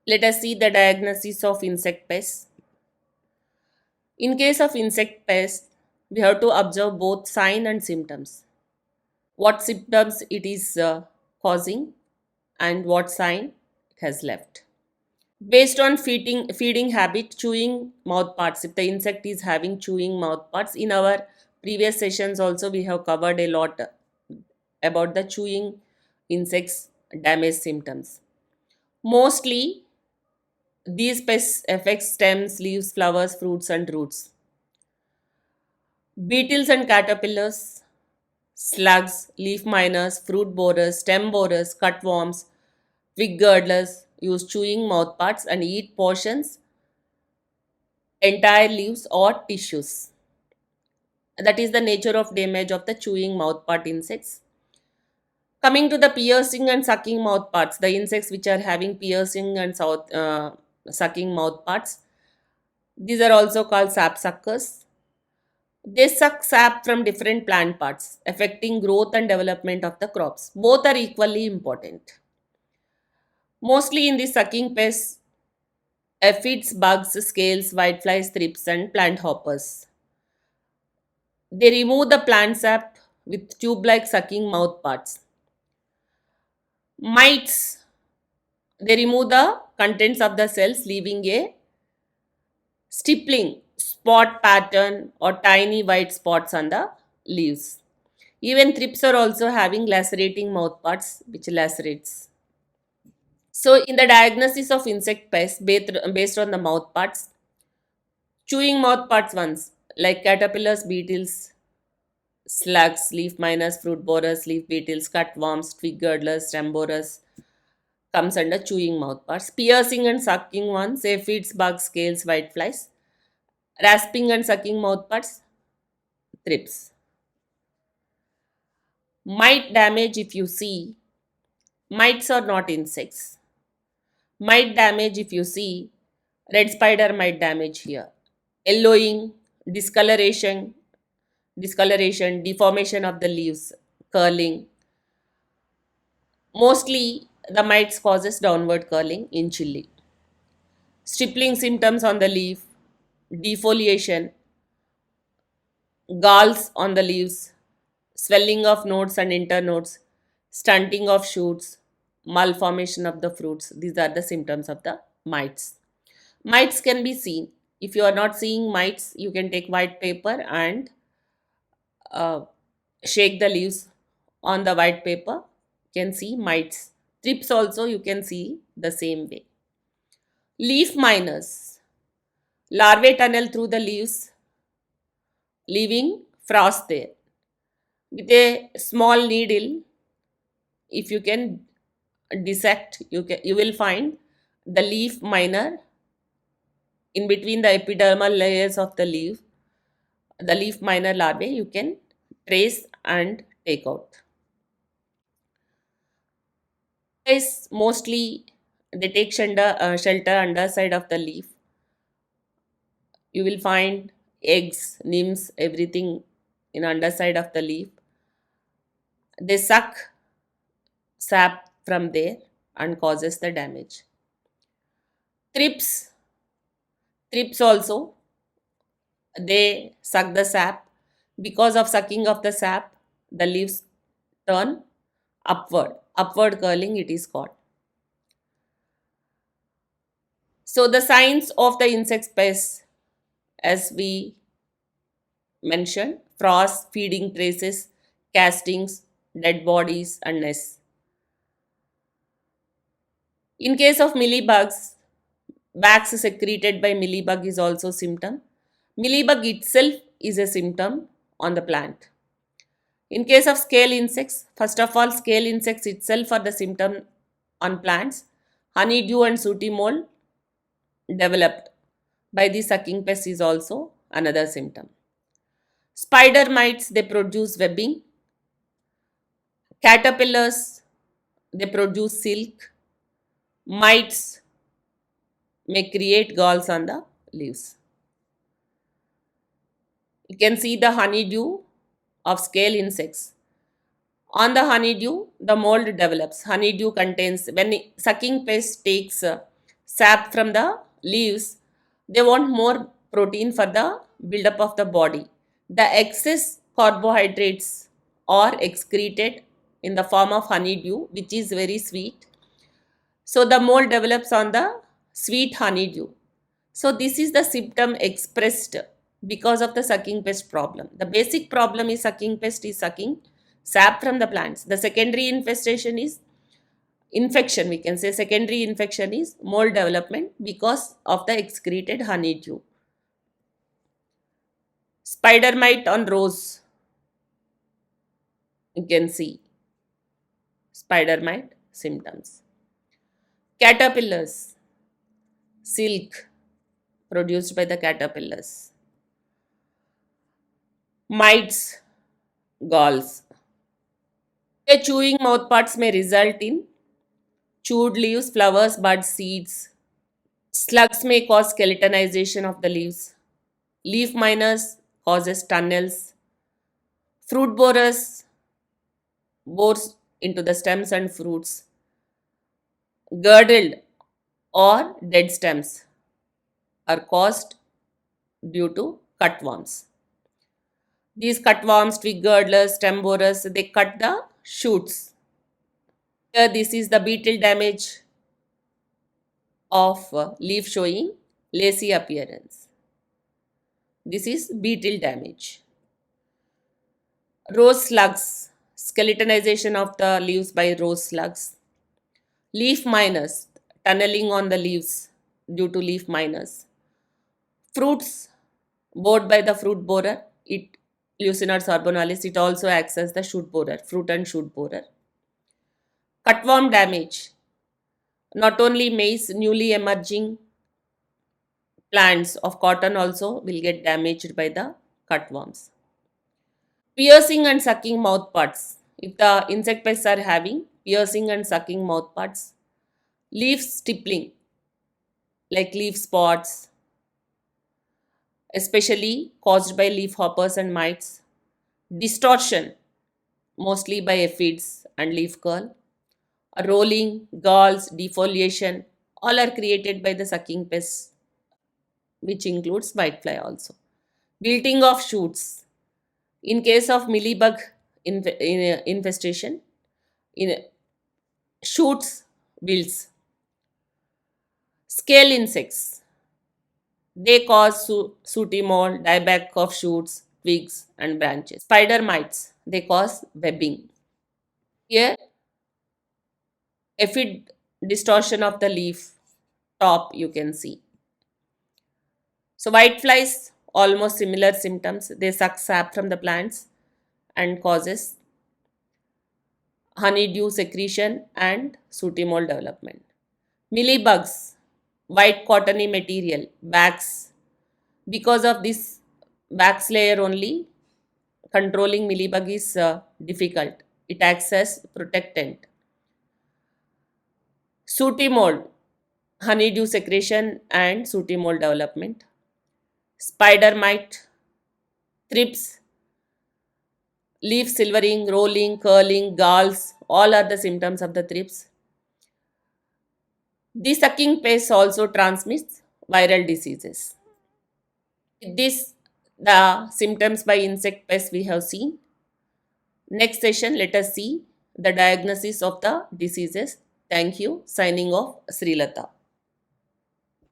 Let us see the diagnosis of insect pests. In case of insect pests, we have to observe both sign and symptoms. What symptoms it is causing and what sign it has left. Based on feeding habit, chewing mouth parts. If the insect is having chewing mouth parts, in our previous sessions also we have covered a lot about the chewing insects damage symptoms. Mostly these pests affect stems, leaves, flowers, fruits and roots. Beetles and caterpillars, slugs, leaf miners, fruit borers, stem borers, cutworms, twig girdlers use chewing mouthparts and eat portions, entire leaves or tissues. That is the nature of damage of the chewing mouthpart insects. Coming to the piercing and sucking mouthparts, the insects which are having piercing and sucking mouthparts, these are also called sap suckers. They suck sap from different plant parts, affecting growth and development of the crops. Both are equally important. Mostly in the sucking pests, aphids, bugs, scales, whiteflies, thrips, and plant hoppers. They remove the plant sap with tube-like sucking mouth parts. Mites, they remove the contents of the cells, leaving a stippling spot pattern or tiny white spots on the leaves. Even thrips are also having lacerating mouth parts which lacerates. So, in the diagnosis of insect pests based on the mouth parts, chewing mouth parts ones like caterpillars, beetles, slugs, leaf miners, fruit borers, leaf beetles, cutworms, twig girdlers, stem borers comes under chewing mouth parts. Piercing and sucking ones, aphids, bugs, scales, whiteflies. Rasping and sucking mouth parts, thrips. Mite damage, if you see, mites are not insects. Mite damage, if you see, red spider mite damage here. Yellowing, discoloration, deformation of the leaves, curling. Mostly the mites causes downward curling in chili. Stippling symptoms on the leaf, defoliation, galls on the leaves, swelling of nodes and internodes, stunting of shoots, malformation of the fruits. These are the symptoms of the mites. Mites can be seen. If you are not seeing mites, you can take white paper and uh, shake the leaves on the white paper. You can see mites. Thrips also you can see the same way. Leaf miners. Larvae tunnel through the leaves, leaving frost there. With a small needle, if you can dissect, you will find the leaf miner in between the epidermal layers of the leaf. The leaf miner larvae you can trace and take out. Is mostly they take shelter underside of the leaf. You will find eggs, nymphs, everything in underside of the leaf. They suck sap from there and causes the damage. Thrips, thrips also they suck the sap. Because of sucking of the sap, the leaves turn upward curling it is called. So the signs of the insect pests, as we mentioned, frost, feeding traces, castings, dead bodies and nests. In case of mealybugs, wax secreted by mealybug is also symptom. Mealybug itself is a symptom on the plant. In case of scale insects, first of all, scale insects itself are the symptom on plants. Honeydew and sooty mold developed by the sucking pest is also another symptom. Spider mites, they produce webbing. Caterpillars, they produce silk. Mites may create galls on the leaves. You can see the honeydew of scale insects. On the honeydew, the mold develops. Honeydew contains, when sucking pest takes sap from the leaves, they want more protein for the buildup of the body. The excess carbohydrates are excreted in the form of honeydew, which is very sweet. So the mold develops on the sweet honeydew. So this is the symptom expressed because of the sucking pest problem. The basic problem is sucking pest is sucking sap from the plants. The secondary infestation is infection, we can say secondary infection is mold development because of the excreted honeydew. Spider mite on rose, you can see spider mite symptoms. Caterpillars, silk produced by the caterpillars. Mites, galls. A chewing mouthparts may result in chewed leaves, flowers, buds, seeds. Slugs may cause skeletonization of the leaves. Leaf miners causes tunnels. Fruit borers bores into the stems and fruits. Girdled or dead stems are caused due to cutworms. These cutworms, twig girdlers, stem borers, they cut the shoots. Here, this is the beetle damage of leaf showing lacy appearance. This is beetle damage. Rose slugs, skeletonization of the leaves by rose slugs. Leaf miners, tunneling on the leaves due to leaf miners. Fruits bored by the fruit borer, it Leucinus orbonalis, it also acts as the shoot borer, fruit and shoot borer. Cutworm damage, not only maize, newly emerging plants of cotton also will get damaged by the cutworms. Piercing and sucking mouth parts. If the insect pests are having piercing and sucking mouth parts, leaf stippling like leaf spots, especially caused by leaf hoppers and mites, distortion mostly by aphids and leaf curl, rolling, galls, defoliation, all are created by the sucking pests, which includes whitefly also. Wilting of shoots. In case of mealybug infestation, in shoots wilts. Scale insects. They cause sooty mold, dieback of shoots, twigs and branches. Spider mites. They cause webbing. Here, aphid distortion of the leaf top you can see. So whiteflies, almost similar symptoms. They suck sap from the plants and causes honeydew secretion and sooty mold development. Mealybugs, white cottony material, wax. Because of this wax layer only, controlling mealybug is difficult. It acts as protectant. Sooty mold, honeydew secretion and sooty mold development. Spider mite, thrips, leaf silvering, rolling, curling, galls, all are the symptoms of the thrips. The sucking pest also transmits viral diseases. With this, the symptoms by insect pests we have seen. Next session, let us see the diagnosis of the diseases. Thank you. Signing off, Srilata.